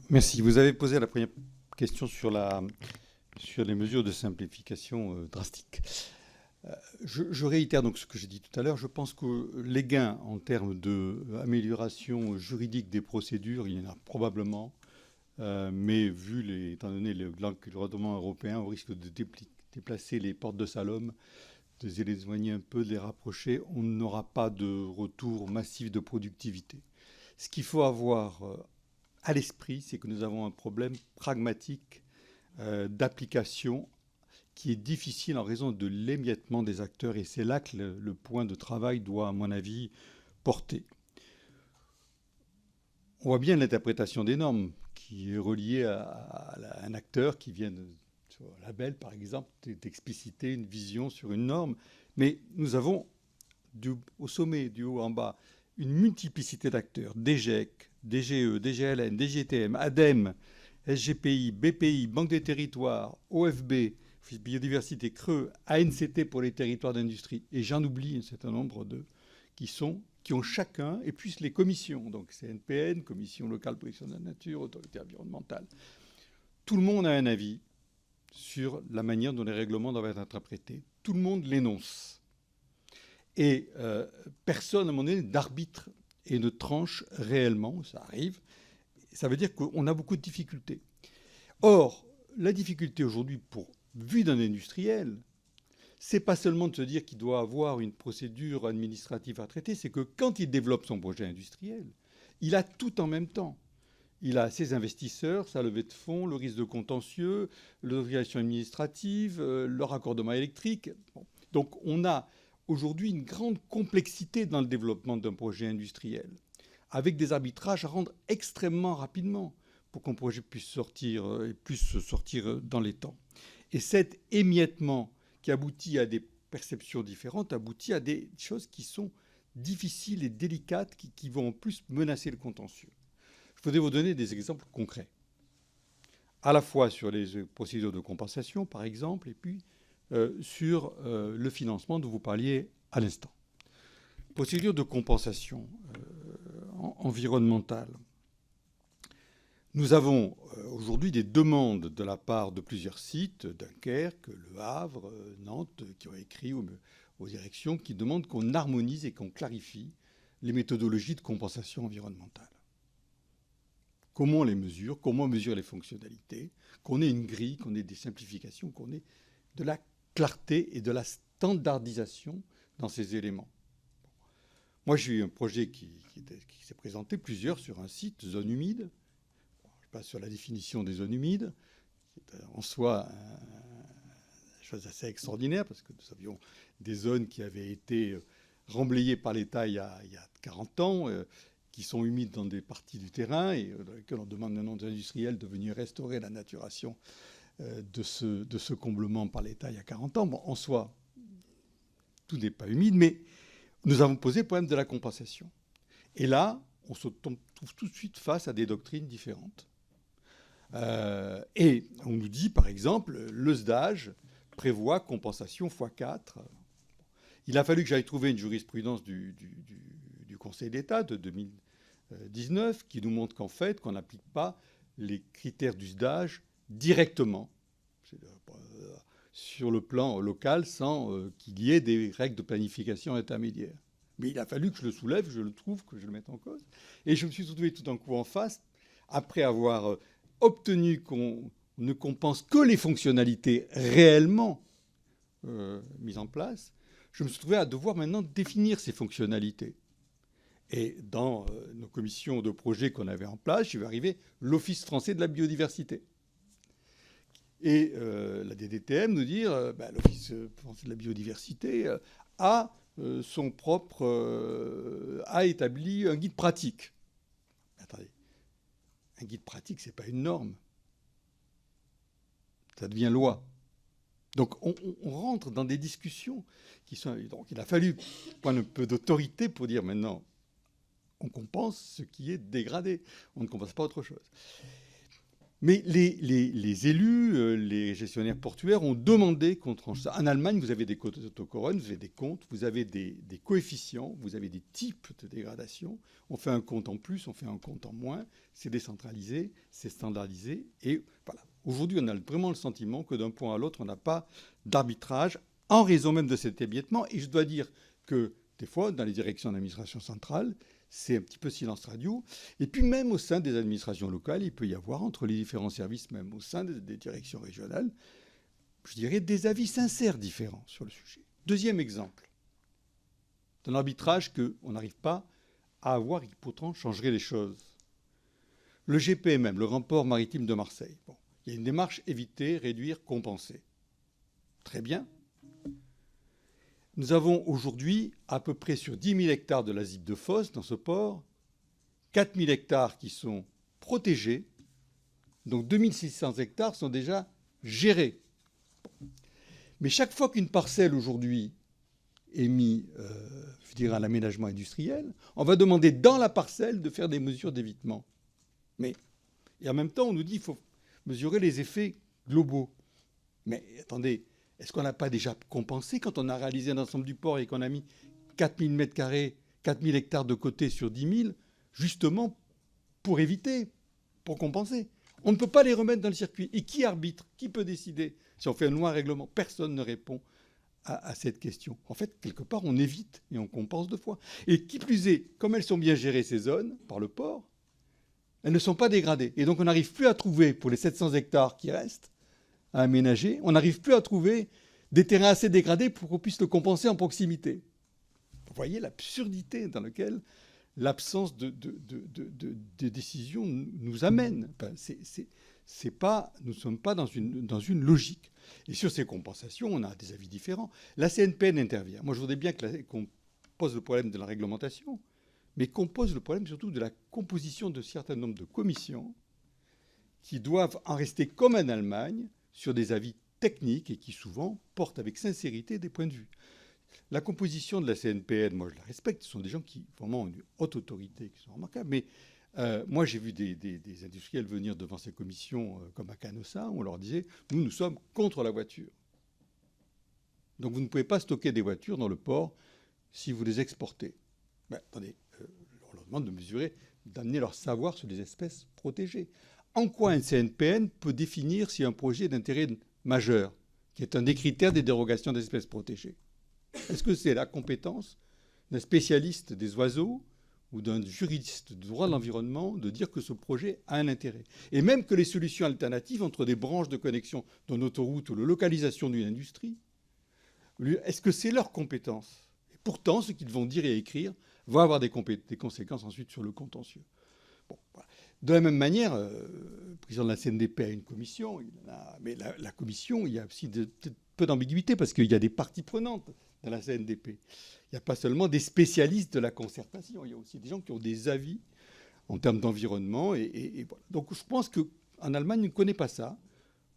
Merci. Vous avez posé la première question sur les mesures de simplification drastiques. Je réitère donc ce que j'ai dit tout à l'heure. Je pense que les gains en termes d'amélioration juridique des procédures, il y en a probablement, mais étant donné l'environnement européen, au risque de déplacer les portes de Salom, de les éloigner un peu, de les rapprocher, on n'aura pas de retour massif de productivité. Ce qu'il faut avoir à l'esprit, c'est que nous avons un problème pragmatique d'application qui est difficile en raison de l'émiettement des acteurs. Et c'est là que le point de travail doit, à mon avis, porter. On voit bien l'interprétation des normes qui est reliée à un acteur qui vient sur un label, par exemple, d'expliciter une vision sur une norme. Mais nous avons au sommet, du haut en bas, une multiplicité d'acteurs, DGEC, DGE, DGLN, DGTM, ADEME, SGPI, BPI, Banque des territoires, OFB, Biodiversité, Creux, ANCT pour les territoires d'industrie, et j'en oublie un certain nombre qui ont chacun, et puis les commissions, donc CNPN, Commission locale de protection de la nature, autorité environnementale. Tout le monde a un avis sur la manière dont les règlements doivent être interprétés. Tout le monde l'énonce. Et personne, à un moment donné, d'arbitre et ne tranche réellement, ça arrive. Ça veut dire qu'on a beaucoup de difficultés. Or, la difficulté aujourd'hui, vue d'un industriel, c'est pas seulement de se dire qu'il doit avoir une procédure administrative à traiter, c'est que quand il développe son projet industriel, il a tout en même temps. Il a ses investisseurs, sa levée de fonds, le risque de contentieux, l'obligation administrative, le raccordement électrique. Bon. Donc on a aujourd'hui une grande complexité dans le développement d'un projet industriel, avec des arbitrages à rendre extrêmement rapidement pour qu'un projet puisse sortir dans les temps. Et cet émiettement qui aboutit à des perceptions différentes aboutit à des choses qui sont difficiles et délicates, qui vont en plus menacer le contentieux. Je voudrais vous donner des exemples concrets, à la fois sur les procédures de compensation, par exemple, et puis sur le financement dont vous parliez à l'instant. Procédure de compensation environnementale. Nous avons aujourd'hui des demandes de la part de plusieurs sites, Dunkerque, Le Havre, Nantes, qui ont écrit aux directions, qui demandent qu'on harmonise et qu'on clarifie les méthodologies de compensation environnementale. Comment on les mesure, comment on mesure les fonctionnalités, qu'on ait une grille, qu'on ait des simplifications, qu'on ait de la clarté et de la standardisation dans ces éléments. Moi, j'ai eu un projet qui s'est présenté, plusieurs, sur un site, zone humide. Je passe sur la définition des zones humides, qui est en soi une chose assez extraordinaire, parce que nous avions des zones qui avaient été remblayées par l'État il y a 40 ans, qui sont humides dans des parties du terrain, et dans lesquelles on demande maintenant aux industriels de venir restaurer la naturation de ce comblement par l'État il y a 40 ans. Bon, en soi, tout n'est pas humide, mais nous avons posé le problème de la compensation. Et là, on se trouve tout de suite face à des doctrines différentes. Et on nous dit, par exemple, le SDAGE prévoit compensation x4. Il a fallu que j'aille trouver une jurisprudence du Conseil d'État de 2019 qui nous montre qu'en fait, qu'on n'applique pas les critères du SDAGE directement sur le plan local sans qu'il y ait des règles de planification intermédiaires. Mais il a fallu que je le soulève, je le trouve, que je le mette en cause. Et je me suis trouvé tout d'un coup en face, après avoir obtenu qu'on ne compense que les fonctionnalités réellement mises en place, je me suis trouvé à devoir maintenant définir ces fonctionnalités. Et dans nos commissions de projets qu'on avait en place, je vais arriver l'Office français de la biodiversité. Et la DDTM nous dit l'Office français de la biodiversité a établi un guide pratique. Attendez, un guide pratique, c'est pas une norme. Ça devient loi. Donc on rentre dans des discussions qui sont... Donc il a fallu prendre un peu d'autorité pour dire maintenant, on compense ce qui est dégradé. On ne compense pas autre chose. Mais les élus, les gestionnaires portuaires ont demandé qu'on tranche ça. En Allemagne, vous avez des quotas d'autocoron, vous avez des comptes, vous avez des coefficients, vous avez des types de dégradation. On fait un compte en plus, on fait un compte en moins. C'est décentralisé, c'est standardisé. Et voilà. Aujourd'hui, on a vraiment le sentiment que d'un point à l'autre, on n'a pas d'arbitrage en raison même de cet émiettement. Et je dois dire que des fois, dans les directions d'administration centrale, c'est un petit peu silence radio. Et puis même au sein des administrations locales, il peut y avoir, entre les différents services, même au sein des directions régionales, je dirais des avis sincères différents sur le sujet. Deuxième exemple, d'un arbitrage qu'on n'arrive pas à avoir et qui pourtant changerait les choses. Le GPMM, le Grand Port Maritime de Marseille. Bon, il y a une démarche éviter, réduire, compenser. Très bien. Nous avons aujourd'hui, à peu près sur 10 000 hectares de la ZIP de Fos, dans ce port, 4 000 hectares qui sont protégés. Donc 2 600 hectares sont déjà gérés. Mais chaque fois qu'une parcelle aujourd'hui est mise à l'aménagement industriel, on va demander dans la parcelle de faire des mesures d'évitement. Et en même temps, on nous dit qu'il faut mesurer les effets globaux. Mais attendez, est-ce qu'on n'a pas déjà compensé quand on a réalisé l'ensemble du port et qu'on a mis 4 000 mètres carrés, 4 000 hectares de côté sur 10 000, justement pour éviter, pour compenser? On ne peut pas les remettre dans le circuit. Et qui arbitre? Qui peut décider? Si on fait un loi règlement, personne ne répond à cette question. En fait, quelque part, on évite et on compense deux fois. Et qui plus est, comme elles sont bien gérées, ces zones, par le port, elles ne sont pas dégradées. Et donc, on n'arrive plus à trouver, pour les 700 hectares qui restent à aménager, on n'arrive plus à trouver des terrains assez dégradés pour qu'on puisse le compenser en proximité. Vous voyez l'absurdité dans laquelle l'absence de décision nous amène. Enfin, nous ne sommes pas dans une logique. Et sur ces compensations, on a des avis différents. La CNPN intervient. Moi, je voudrais bien qu'on pose le problème de la réglementation, mais qu'on pose le problème surtout de la composition de certain nombre de commissions qui doivent en rester comme en Allemagne sur des avis techniques et qui souvent portent avec sincérité des points de vue. La composition de la CNPN, moi je la respecte, ce sont des gens qui vraiment ont une haute autorité, qui sont remarquables, mais moi j'ai vu des industriels venir devant ces commissions comme à Canossa, où on leur disait « nous sommes contre la voiture ». Donc vous ne pouvez pas stocker des voitures dans le port si vous les exportez. Ben, attendez, on leur demande de mesurer, d'amener leur savoir sur les espèces protégées. En quoi un CNPN peut définir si un projet est d'intérêt majeur, qui est un des critères des dérogations d'espèces protégées? Est-ce que c'est la compétence d'un spécialiste des oiseaux ou d'un juriste du droit de l'environnement de dire que ce projet a un intérêt? Et même que les solutions alternatives entre des branches de connexion d'une autoroute ou la localisation d'une industrie, est-ce que c'est leur compétence? Et pourtant, ce qu'ils vont dire et écrire va avoir des conséquences ensuite sur le contentieux. Bon, voilà. De la même manière, le président de la CNDP a une commission, mais la commission, il y a aussi peu d'ambiguïté parce qu'il y a des parties prenantes dans la CNDP. Il n'y a pas seulement des spécialistes de la concertation, il y a aussi des gens qui ont des avis en termes d'environnement. Et voilà. Donc je pense qu'en Allemagne, on ne connaît pas ça.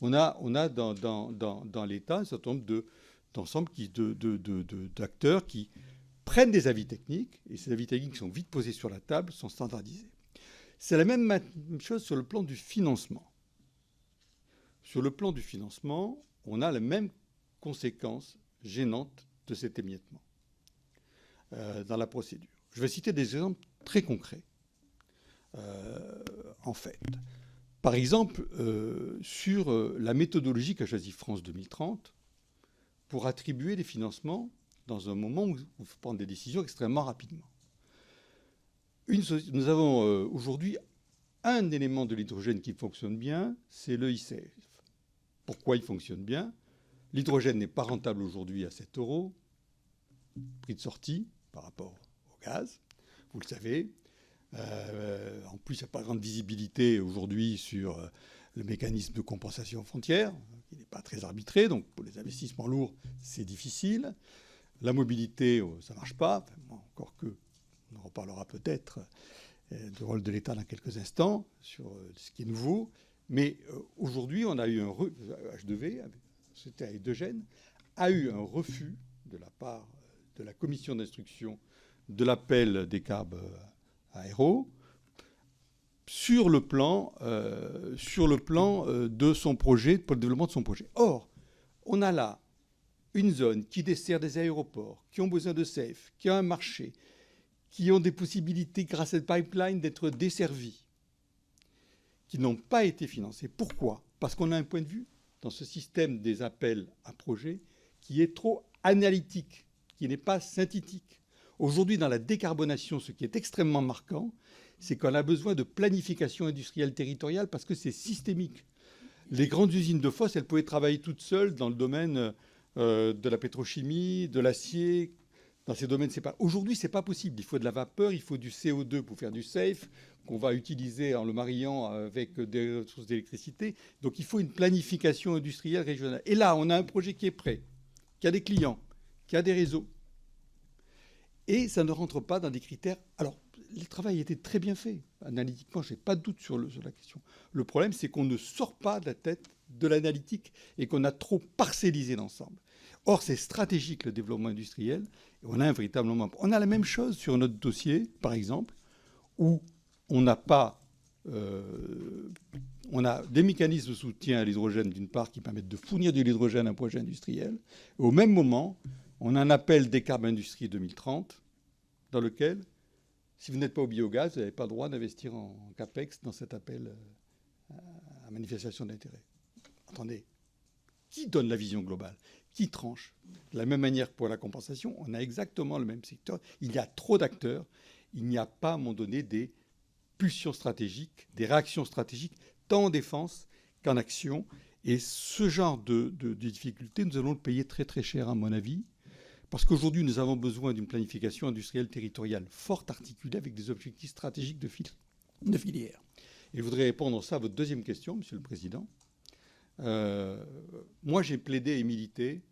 On a dans l'État un certain nombre d'acteurs qui prennent des avis techniques, et ces avis techniques sont vite posés sur la table, sont standardisés. C'est la même chose sur le plan du financement. Sur le plan du financement, on a la même conséquence gênante de cet émiettement dans la procédure. Je vais citer des exemples très concrets. En fait, par exemple, sur la méthodologie qu'a choisie France 2030 pour attribuer les financements dans un moment où il faut prendre des décisions extrêmement rapidement. Nous avons aujourd'hui un élément de l'hydrogène qui fonctionne bien, c'est le ICF. Pourquoi il fonctionne bien? L'hydrogène n'est pas rentable aujourd'hui à 7 €, prix de sortie par rapport au gaz, vous le savez. En plus, il n'y a pas grande visibilité aujourd'hui sur le mécanisme de compensation frontière, qui n'est pas très arbitré, donc pour les investissements lourds, c'est difficile. La mobilité, ça ne marche pas, enfin, encore que. On en reparlera peut-être du rôle de l'État dans quelques instants sur ce qui est nouveau. Mais aujourd'hui, on a eu un H2V, c'était avec Eudogène, a eu un refus de la part de la commission d'instruction de l'appel des carbes aéro sur le plan de son projet, pour le développement de son projet. Or, on a là une zone qui dessert des aéroports, qui ont besoin de SAFE, qui a un marché, qui ont des possibilités, grâce à cette pipeline, d'être desservis, qui n'ont pas été financés. Pourquoi? Parce qu'on a un point de vue dans ce système des appels à projets qui est trop analytique, qui n'est pas synthétique. Aujourd'hui, dans la décarbonation, ce qui est extrêmement marquant, c'est qu'on a besoin de planification industrielle territoriale parce que c'est systémique. Les grandes usines de Fos, elles pouvaient travailler toutes seules dans le domaine de la pétrochimie, de l'acier. Dans ces domaines, c'est pas. Aujourd'hui, c'est pas possible. Il faut de la vapeur, il faut du CO2 pour faire du SAFE, qu'on va utiliser en le mariant avec des sources d'électricité. Donc, il faut une planification industrielle régionale. Et là, on a un projet qui est prêt, qui a des clients, qui a des réseaux. Et ça ne rentre pas dans des critères. Alors, le travail était très bien fait. Analytiquement, je n'ai pas de doute sur la question. Le problème, c'est qu'on ne sort pas de la tête de l'analytique et qu'on a trop parcellisé l'ensemble. Or, c'est stratégique, le développement industriel. Et on a un véritablement... On a la même chose sur notre dossier, par exemple, où on n'a pas... on a des mécanismes de soutien à l'hydrogène, d'une part, qui permettent de fournir de l'hydrogène à un projet industriel. Et au même moment, on a un appel Décarb Industrie 2030, dans lequel, si vous n'êtes pas au biogaz, vous n'avez pas le droit d'investir en CAPEX dans cet appel à manifestation d'intérêt. Attendez, qui donne la vision globale? Qui tranche? De la même manière que pour la compensation, on a exactement le même secteur. Il y a trop d'acteurs. Il n'y a pas, à un moment donné, des pulsions stratégiques, des réactions stratégiques, tant en défense qu'en action. Et ce genre de difficultés, nous allons le payer très très cher, à mon avis. Parce qu'aujourd'hui, nous avons besoin d'une planification industrielle territoriale forte, articulée avec des objectifs stratégiques de filière. Et je voudrais répondre à votre deuxième question, Monsieur le Président. Moi, j'ai plaidé et milité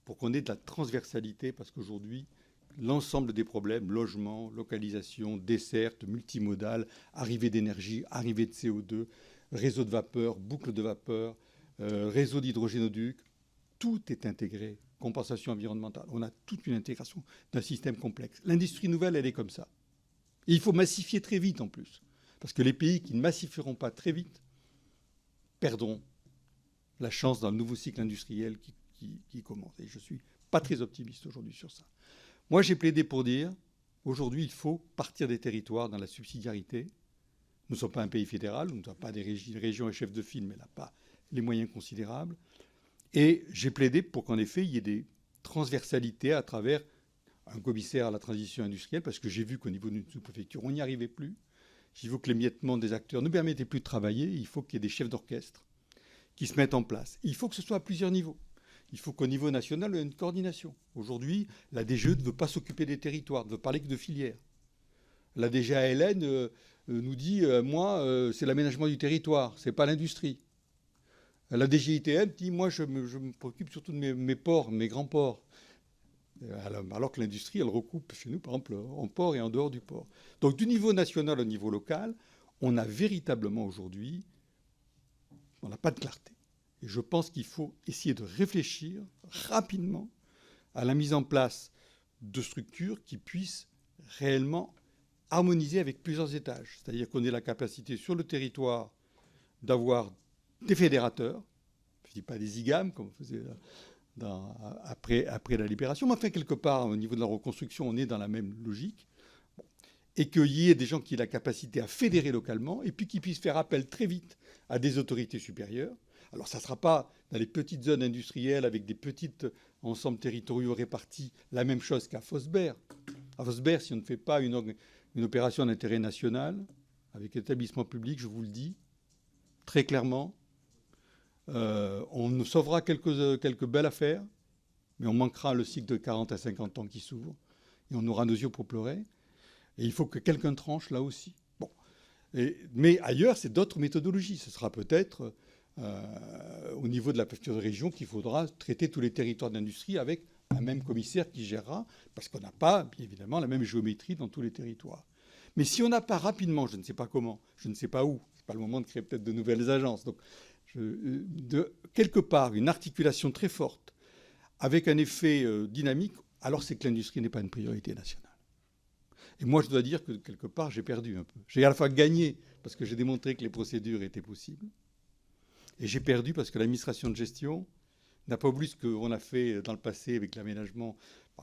pour qu'on ait de la transversalité, parce qu'aujourd'hui, l'ensemble des problèmes, logement, localisation, desserte, multimodale, arrivée d'énergie, arrivée de CO2, réseau de vapeur, boucle de vapeur, réseau d'hydrogénoduc, tout est intégré. Compensation environnementale. On a toute une intégration d'un système complexe. L'industrie nouvelle, elle est comme ça. Et il faut massifier très vite en plus. Parce que les pays qui ne massifieront pas très vite perdront la chance dans le nouveau cycle industriel qui commence. Et je ne suis pas très optimiste aujourd'hui sur ça. Moi, j'ai plaidé pour dire, aujourd'hui, il faut partir des territoires dans la subsidiarité. Nous ne sommes pas un pays fédéral, nous ne sommes pas des régions et chefs de file, mais elle n'a pas les moyens considérables. Et j'ai plaidé pour qu'en effet, il y ait des transversalités à travers un commissaire à la transition industrielle, parce que j'ai vu qu'au niveau d'une sous-préfecture, on n'y arrivait plus. J'ai vu que l'émiettement des acteurs ne permettait plus de travailler. Il faut qu'il y ait des chefs d'orchestre qui se mettent en place. Il faut que ce soit à plusieurs niveaux. Il faut qu'au niveau national, il y ait une coordination. Aujourd'hui, la DGE ne veut pas s'occuper des territoires, ne veut parler que de filières. La DGALN nous dit, moi, c'est l'aménagement du territoire, ce n'est pas l'industrie. La DGITM dit, moi, je me préoccupe surtout de mes ports, mes grands ports. Alors que l'industrie, elle recoupe chez nous, par exemple, en port et en dehors du port. Donc, du niveau national au niveau local, on a véritablement aujourd'hui, on n'a pas de clarté. Et je pense qu'il faut essayer de réfléchir rapidement à la mise en place de structures qui puissent réellement harmoniser avec plusieurs étages. C'est-à-dire qu'on ait la capacité sur le territoire d'avoir des fédérateurs, je ne dis pas des IGAM, comme on faisait après la libération, mais enfin, quelque part, au niveau de la reconstruction, on est dans la même logique. Bon. Et qu'il y ait des gens qui aient la capacité à fédérer localement, et puis qui puissent faire appel très vite à des autorités supérieures. Alors, ça ne sera pas dans les petites zones industrielles, avec des petits ensembles territoriaux répartis, la même chose qu'à Fosberg. À Fosberg, si on ne fait pas une opération d'intérêt national, avec l'établissement public, je vous le dis, très clairement, on nous sauvera quelques belles affaires, mais on manquera le cycle de 40 à 50 ans qui s'ouvre, et on aura nos yeux pour pleurer. Et il faut que quelqu'un tranche là aussi. Bon. Mais ailleurs, c'est d'autres méthodologies. Ce sera peut-être au niveau de la préfecture de région qu'il faudra traiter tous les territoires d'industrie avec un même commissaire qui gérera, parce qu'on n'a pas, bien évidemment, la même géométrie dans tous les territoires. Mais si on n'a pas rapidement, je ne sais pas comment, je ne sais pas où, ce n'est pas le moment de créer peut-être de nouvelles agences, donc quelque part une articulation très forte avec un effet dynamique, alors c'est que l'industrie n'est pas une priorité nationale. Et moi, je dois dire que quelque part, j'ai perdu un peu. J'ai à la fois gagné parce que j'ai démontré que les procédures étaient possibles, et j'ai perdu parce que l'administration de gestion n'a pas voulu ce qu'on a fait dans le passé avec l'aménagement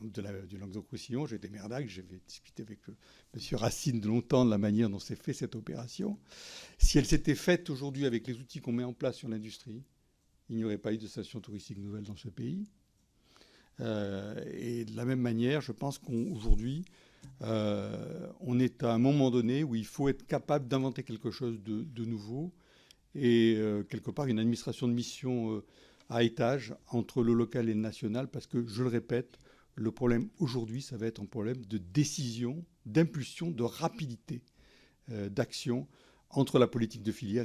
du Languedoc-Roussillon. J'étais merdac, j'avais discuté avec M. Racine de longtemps de la manière dont s'est fait cette opération. Si elle s'était faite aujourd'hui avec les outils qu'on met en place sur l'industrie, il n'y aurait pas eu de station touristique nouvelle dans ce pays. Et de la même manière, je pense qu'aujourd'hui, on est à un moment donné où il faut être capable d'inventer quelque chose de nouveau. Et quelque part, une administration de mission à étage entre le local et le national, parce que, je le répète, le problème aujourd'hui, ça va être un problème de décision, d'impulsion, de rapidité d'action entre la politique de filière